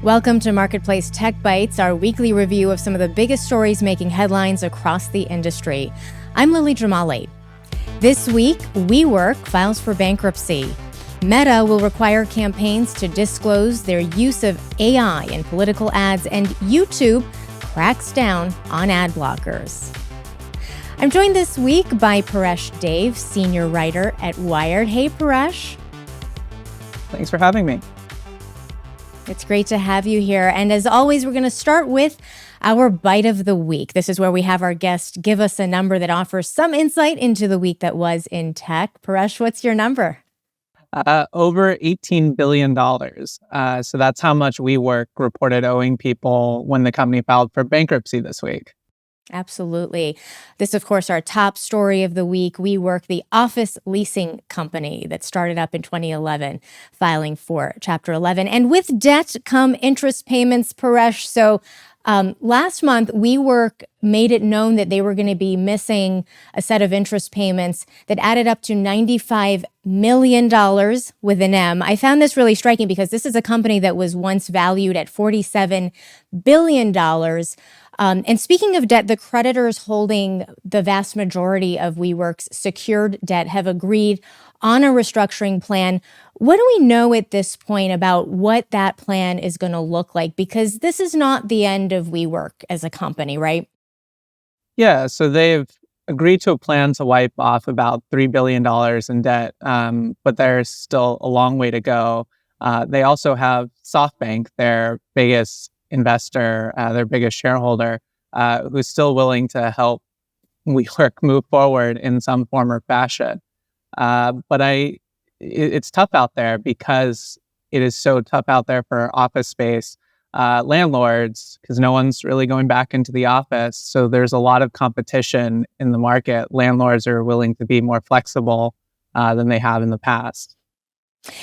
Welcome to Marketplace Tech Bytes, our weekly review of some of the biggest stories making headlines across the industry. I'm Lily Jamali. This week, Wework files for bankruptcy. Meta will require campaigns to disclose their use of AI in political ads, and YouTube cracks down on ad blockers. I'm joined this week by Paresh Dave, senior writer at Wired. Hey, Paresh. Thanks for having me. It's great to have you here. And as always, we're going to start with our Bite of the Week. This is where we have our guest give us a number that offers some insight into the week that was in tech. Paresh, what's your number? Over $18 billion. So that's how much Wework reported owing people when the company filed for bankruptcy this week. Absolutely. This, of course, our top story of the week. Wework, the office leasing company that started up in 2011, filing for Chapter 11. And with debt come interest payments, Paresh. So last month, Wework made it known that they were going to be missing a set of interest payments that added up to $95 million with an M. I found this really striking because this is a company that was once valued at $47 billion. And speaking of debt, the creditors holding the vast majority of Wework's secured debt have agreed on a restructuring plan. What do we know at this point about what that plan is going to look like? Because this is not the end of Wework as a company, right? Yeah, so they've agreed to a plan to wipe off about $3 billion in debt, but there's still a long way to go. They also have SoftBank, their biggest investor, their biggest shareholder, who's still willing to help WeWork move forward in some form or fashion. But it's tough out there because it is so tough out there for office space landlords, because no one's really going back into the office. So there's a lot of competition in the market. Landlords are willing to be more flexible than they have in the past.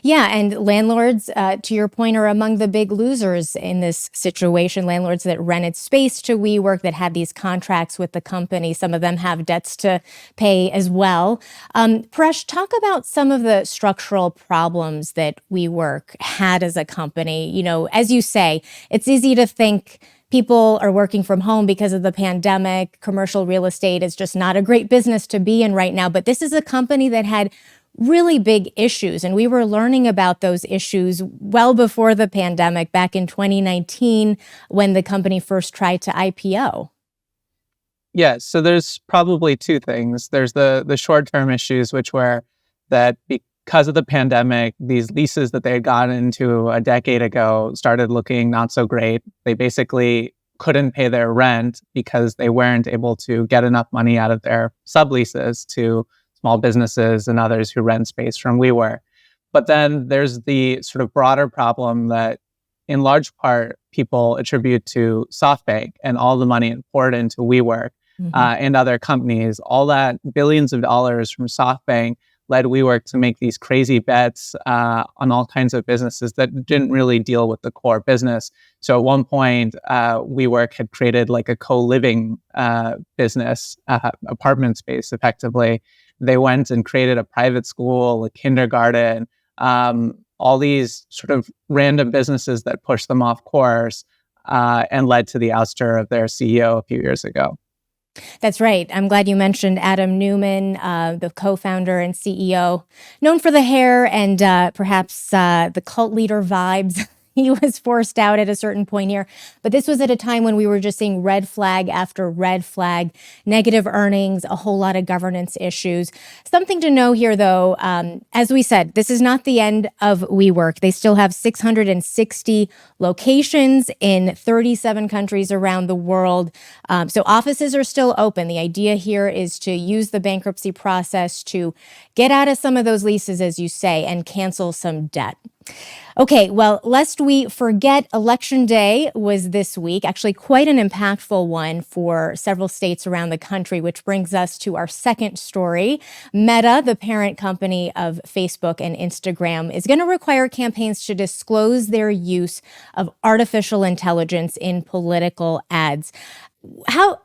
Yeah, and landlords, to your point, are among the big losers in this situation. Landlords that rented space to Wework, that had these contracts with the company. Some of them have debts to pay as well. Paresh, talk about some of the structural problems that Wework had as a company. You know, as you say, it's easy to think people are working from home because of the pandemic. Commercial real estate is just not a great business to be in right now. But this is a company that had really big issues. And we were learning about those issues well before the pandemic, back in 2019, when the company first tried to IPO. Yeah, so there's probably two things. There's the short-term issues, which were that because of the pandemic, these leases that they had gotten into a decade ago started looking not so great. They basically couldn't pay their rent because they weren't able to get enough money out of their subleases to small businesses and others who rent space from WeWork. But then there's the sort of broader problem that in large part people attribute to SoftBank and all the money poured into WeWork and other companies. All that billions of dollars from SoftBank led WeWork to make these crazy bets on all kinds of businesses that didn't really deal with the core business. So at one point, WeWork had created like a co-living business, apartment space effectively. They went and created a private school, a kindergarten, all these sort of random businesses that pushed them off course and led to the ouster of their CEO a few years ago. That's right. I'm glad you mentioned Adam Neumann, the co-founder and CEO, known for the hair and perhaps the cult leader vibes. He was forced out at a certain point here. But this was at a time when we were just seeing red flag after red flag, negative earnings, a whole lot of governance issues. Something to know here, though, as we said, this is not the end of Wework. They still have 660 locations in 37 countries around the world. So offices are still open. The idea here is to use the bankruptcy process to get out of some of those leases, as you say, and cancel some debt. Okay, well, lest we forget, Election Day was this week, actually quite an impactful one for several states around the country, which brings us to our second story. Meta, the parent company of Facebook and Instagram, is going to require campaigns to disclose their use of artificial intelligence in political ads. How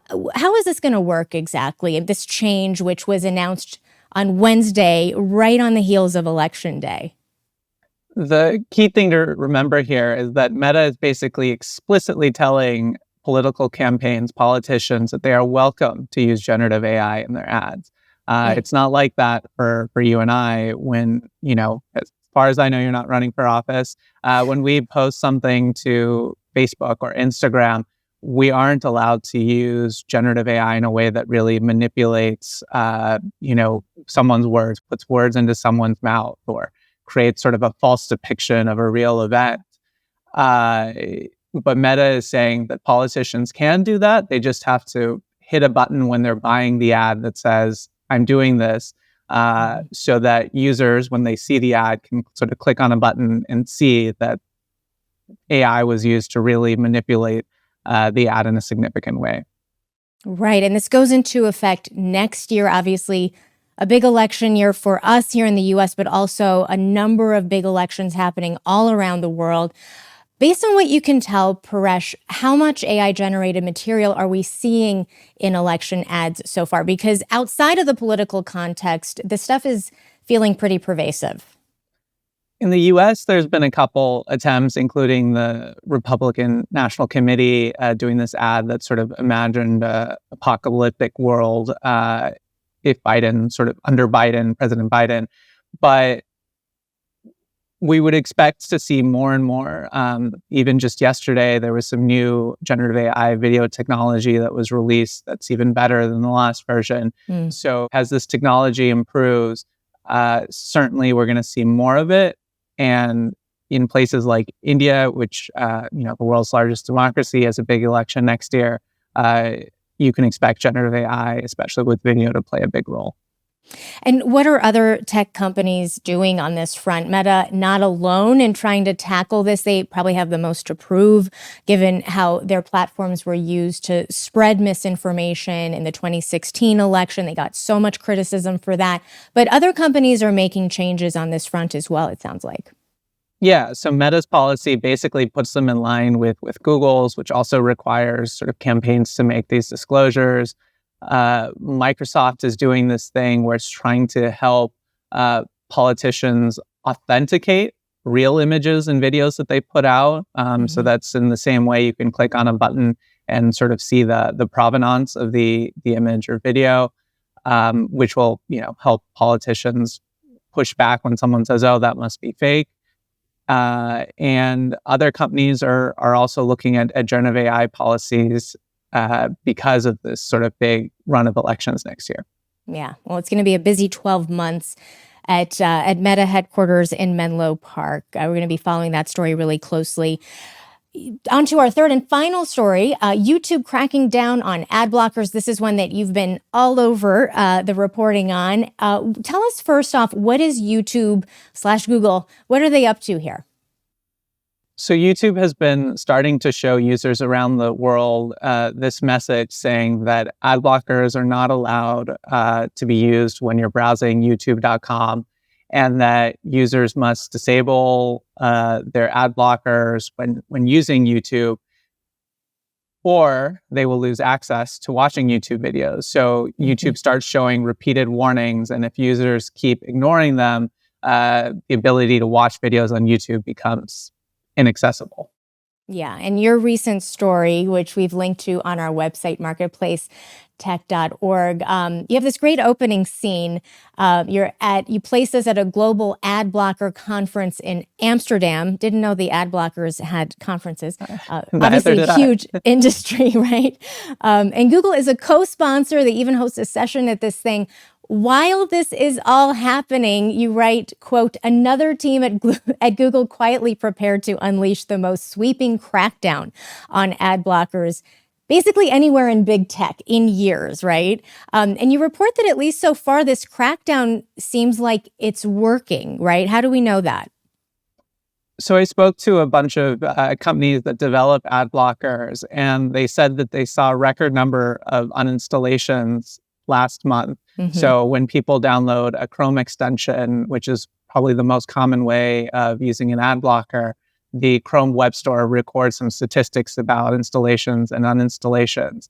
is this going to work exactly? This change, which was announced on Wednesday, right on the heels of Election Day. The key thing to remember here is that Meta is basically explicitly telling political campaigns, politicians, that they are welcome to use generative AI in their ads. It's not like that for you and I when, as far as I know, you're not running for office. When we post something to Facebook or Instagram, we aren't allowed to use generative AI in a way that really manipulates, someone's words, puts words into someone's mouth, or creates sort of a false depiction of a real event. But Meta is saying that politicians can do that. They just have to hit a button when they're buying the ad that says, I'm doing this, so that users, when they see the ad, can sort of click on a button and see that AI was used to really manipulate the ad in a significant way. Right. And this goes into effect next year, obviously. A big election year for us here in the US, but also a number of big elections happening all around the world. Based on what you can tell, Paresh, how much AI-generated material are we seeing in election ads so far? Because outside of the political context, the stuff is feeling pretty pervasive. In the US, there's been a couple attempts, including the Republican National Committee doing this ad that sort of imagined an apocalyptic world if Biden, sort of under Biden, President Biden. But we would expect to see more and more. Even just yesterday, there was some new generative AI video technology that was released that's even better than the last version. So as this technology improves, certainly we're going to see more of it. And in places like India, which, the world's largest democracy, has a big election next year, you can expect generative AI, especially with video, to play a big role. And what are other tech companies doing on this front? Meta not alone in trying to tackle this. They probably have the most to prove, given how their platforms were used to spread misinformation in the 2016 election. They got so much criticism for that. But other companies are making changes on this front as well, it sounds like. Yeah, so Meta's policy basically puts them in line with Google's, which also requires sort of campaigns to make these disclosures. Microsoft is doing this thing where it's trying to help politicians authenticate real images and videos that they put out. So that's in the same way you can click on a button and sort of see the provenance of the image or video, which will help politicians push back when someone says, "Oh, that must be fake." And other companies are also looking at generative AI policies because of this sort of big run of elections next year. Yeah, well, it's going to be a busy 12 months at Meta headquarters in Menlo Park. We're going to be following that story really closely. On to our third and final story, YouTube cracking down on ad blockers. This is one that you've been all over the reporting on. Tell us first off, what is YouTube/Google? What are they up to here? So YouTube has been starting to show users around the world this message saying that ad blockers are not allowed to be used when you're browsing youtube.com, and that users must disable their ad blockers when using YouTube, or they will lose access to watching YouTube videos. So YouTube starts showing repeated warnings, and if users keep ignoring them, the ability to watch videos on YouTube becomes inaccessible. Yeah, and your recent story, which we've linked to on our website, marketplacetech.org, you have this great opening scene. You place us at a global ad blocker conference in Amsterdam. Didn't know the ad blockers had conferences. Obviously, a huge industry, right? And Google is a co-sponsor. They even host a session at this thing. While this is all happening, you write, quote, another team at Google quietly prepared to unleash the most sweeping crackdown on ad blockers, basically anywhere in big tech in years, right? And you report that at least so far, this crackdown seems like it's working, right? How do we know that? So I spoke to a bunch of companies that develop ad blockers, and they said that they saw a record number of uninstallations last month. So when people download a Chrome extension, which is probably the most common way of using an ad blocker, the Chrome Web Store records some statistics about installations and uninstallations.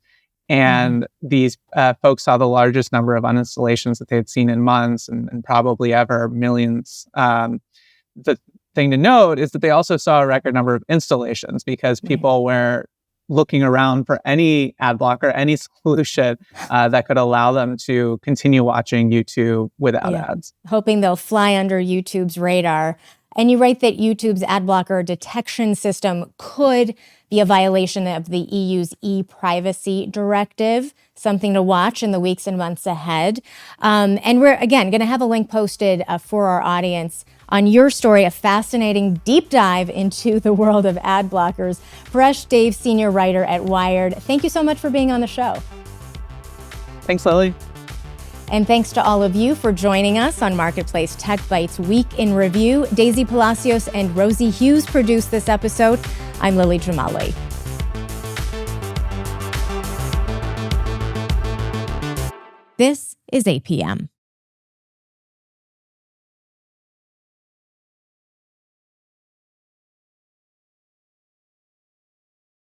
And these folks saw the largest number of uninstallations that they'd seen in months and probably ever, millions. The thing to note is that they also saw a record number of installations because people were looking around for any ad blocker, any solution that could allow them to continue watching YouTube without ads. Hoping they'll fly under YouTube's radar. And you write that YouTube's ad blocker detection system could be a violation of the EU's e-privacy directive, something to watch in the weeks and months ahead. And we're, again, going to have a link posted for our audience on your story, a fascinating deep dive into the world of ad blockers. Paresh Dave, senior writer at Wired, thank you so much for being on the show. Thanks, Lily. And thanks to all of you for joining us on Marketplace Tech Bytes Week in Review. Daisy Palacios and Rosie Hughes produced this episode. I'm Lily Jamali. This is APM.